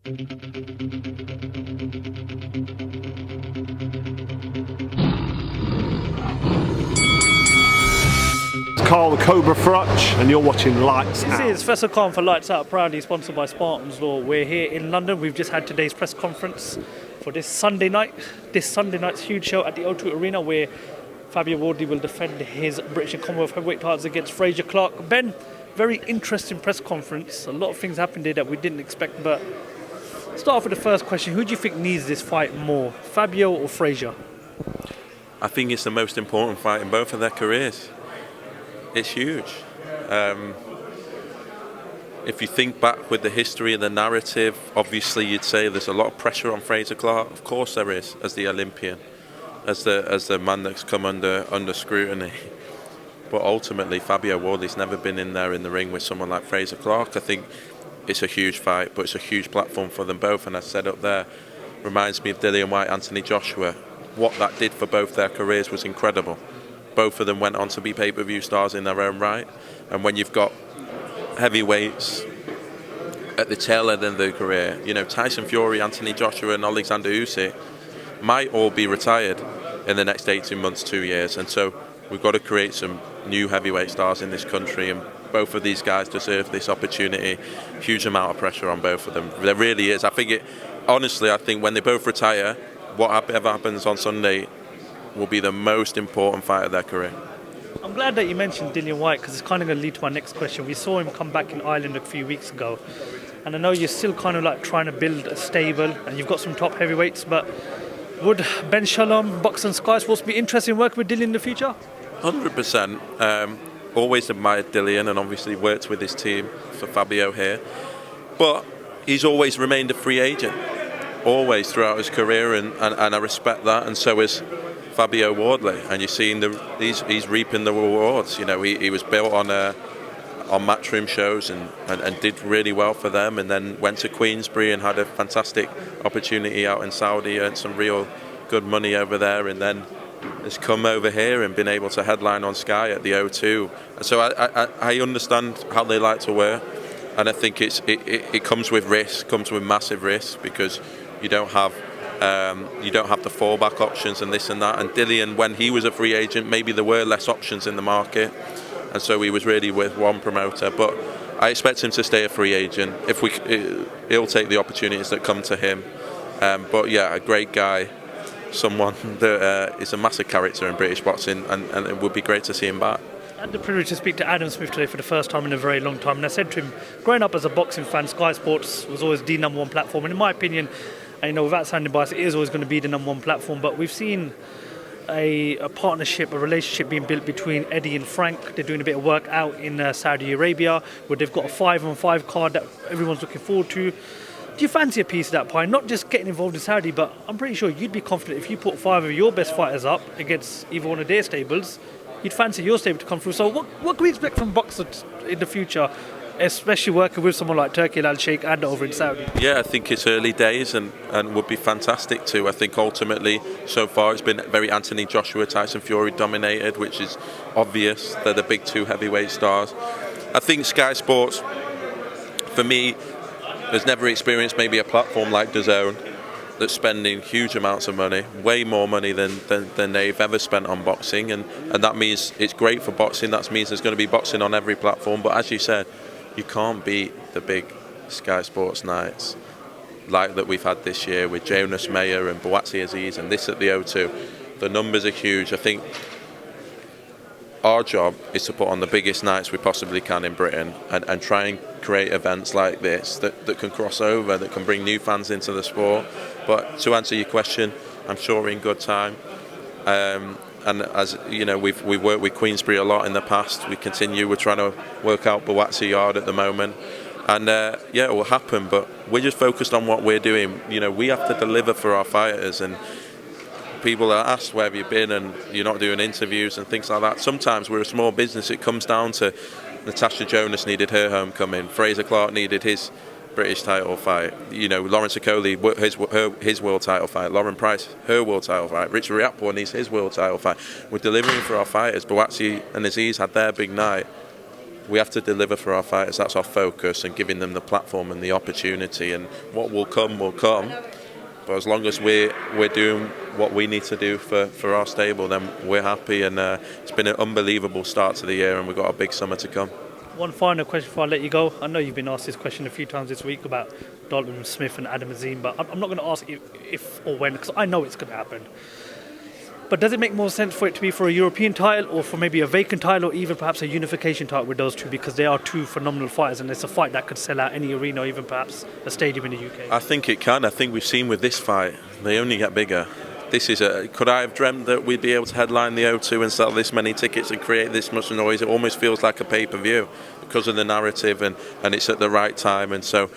Carl the Cobra Frutch, and you're watching Lights Out. This is Faisal Khan for Lights Out, proudly sponsored by Spartans Law. We're here in London. We've just had today's press conference for this Sunday night. This Sunday night's huge show at the O2 Arena, where Fabio Wardley will defend his British and Commonwealth heavyweight titles against Frasier Clarke. Ben, very interesting press conference. A lot of things happened here that we didn't expect, but start off with the first question. Who do you think needs this fight more, Fabio or Frasier? I think it's the most important fight in both of their careers. It's huge. If you think back with the history and the narrative, obviously you'd say there's a lot of pressure on Frasier Clarke. Of course there is, as the Olympian, as the man that's come under scrutiny. But ultimately, Fabio Wardley's never been in there in the ring with someone like Frasier Clarke. I think it's a huge fight, but it's a huge platform for them both. And I said up there, reminds me of Dillian Whyte, Anthony Joshua. What that did for both their careers was incredible. Both of them went on to be pay-per-view stars in their own right. And when you've got heavyweights at the tail end of their career, you know, Tyson Fury, Anthony Joshua and Alexander Usyk might all be retired in the next 18 months, 2 years. And so we've got to create some new heavyweight stars in this country, and both of these guys deserve this opportunity. Huge amount of pressure on both of them. There really is. I think when they both retire, whatever happens on Sunday will be the most important fight of their career. I'm glad that you mentioned Dillian Whyte, because it's kind of going to lead to my next question. We saw him come back in Ireland a few weeks ago, and I know you're still kind of like trying to build a stable, and you've got some top heavyweights, but would Ben Shalom, Box and Sky Sports be interested in working with Dillian in the future? 100%. Always admired Dillian and obviously worked with his team for Fabio here. But he's always remained a free agent, always throughout his career, and I respect that, and so is Fabio Wardley. And you're seeing he's reaping the rewards. You know, he was built on Matchroom shows and did really well for them, and then went to Queensbury and had a fantastic opportunity out in Saudi, earned some real good money over there, and then has come over here and been able to headline on Sky at the O2. So I understand how they like to work, and I think it comes with risk, comes with massive risk, because you don't have the fallback options and this and that. And Dillian, when he was a free agent, maybe there were less options in the market, and so he was really with one promoter. But I expect him to stay a free agent. He'll take the opportunities that come to him. But yeah, a great guy, someone that is a massive character in British boxing, and it would be great to see him back. I had the privilege to speak to Adam Smith today for the first time in a very long time, and I said to him, growing up as a boxing fan, Sky Sports was always the number one platform, and in my opinion, and, you know, without sounding biased, it is always going to be the number one platform. But we've seen a partnership, a relationship being built between Eddie and Frank. They're doing a bit of work out in Saudi Arabia, where they've got a 5-on-5 card that everyone's looking forward to. Do you fancy a piece of that pie? Not just getting involved in Saudi, but I'm pretty sure you'd be confident if you put 5 of your best fighters up against either one of their stables, you'd fancy your stable to come through. So what can we expect from boxers in the future, especially working with someone like Turki Al Sheikh and over in Saudi? Yeah, I think it's early days and would be fantastic too. I think ultimately, so far, it's been very Anthony Joshua, Tyson Fury dominated, which is obvious. They're the big two heavyweight stars. I think Sky Sports, for me, has never experienced maybe a platform like DAZN that's spending huge amounts of money, way more money than they've ever spent on boxing, and that means it's great for boxing. That means there's going to be boxing on every platform. But as you said, you can't beat the big Sky Sports nights like that we've had this year with Jonas Mayer and Buatsi Aziz and this at the O2. The numbers are huge. I think our job is to put on the biggest nights we possibly can in Britain and try and create events like this that can cross over, that can bring new fans into the sport. But to answer your question, I'm sure we're in good time. And as you know, we've worked with Queensbury a lot in the past. We're trying to work out Buatsi Yard at the moment. And yeah, it will happen, but we're just focused on what we're doing. You know, we have to deliver for our fighters, and people are asked, where have you been, and you're not doing interviews and things like that. Sometimes we're a small business. It comes down to Natasha Jonas needed her homecoming, Frasier Clarke needed his British title fight, you know, Lawrence Okoli, his world title fight, Lauren Price, her world title fight, Richard Riapwa needs his world title fight. We're delivering for our fighters. Buatsi and Aziz had their big night. we have to deliver for our fighters. That's our focus, and giving them the platform and the opportunity. And what will come will come. But as long as we're doing what we need to do for our stable, then we're happy. And it's been an unbelievable start to the year, and we've got a big summer to come. One final question before I let you go. I know you've been asked this question a few times this week about Dalton Smith and Adam Azim, but I'm not going to ask if or when, because I know it's going to happen. But does it make more sense for it to be for a European title, or for maybe a vacant title, or even perhaps a unification title with those two, because they are two phenomenal fighters, and it's a fight that could sell out any arena, or even perhaps a stadium in the UK? I think it can. I think we've seen with this fight, they only get bigger. This is could I have dreamt that we'd be able to headline the O2 and sell this many tickets and create this much noise? It almost feels like a pay-per-view because of the narrative, and it's at the right time. And so,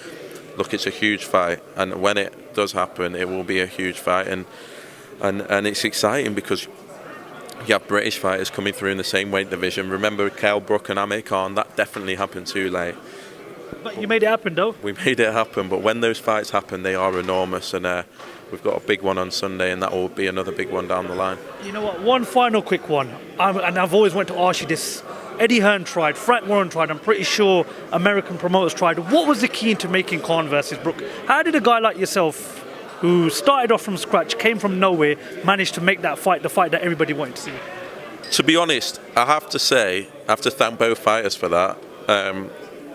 look, it's a huge fight, and when it does happen, it will be a huge fight, and it's exciting because you have British fighters coming through in the same weight division. Remember Brook and Amir Khan? That definitely happened too late. But you made it happen, though. We made it happen, but when those fights happen, they are enormous, and we've got a big one on Sunday, and that will be another big one down the line. You know what? One final quick one, and I've always wanted to ask you this. Eddie Hearn tried, Frank Warren tried, I'm pretty sure American promoters tried. What was the key into making Khan versus Brook? How did a guy like yourself, who started off from scratch, came from nowhere, manage to make that fight the fight that everybody wanted to see? To be honest, I have to say, I have to thank both fighters for that.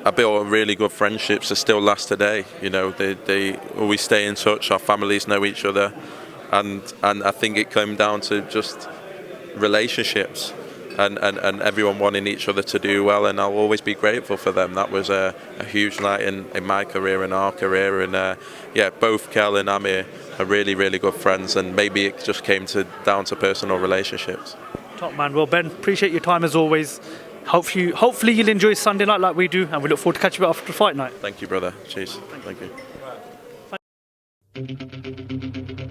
I built really good friendships that still last today. You know, they always stay in touch. Our families know each other, and I think it came down to just relationships and everyone wanting each other to do well. And I'll always be grateful for them. That was a huge night in my career and our career. And both Kel and Amir are really, really good friends. And maybe it just came down to personal relationships. Top man. Well, Ben, appreciate your time as always. Hopefully you'll enjoy Sunday night like we do, and we look forward to catching you after the fight night. Thank you, brother. Cheers. Thank you.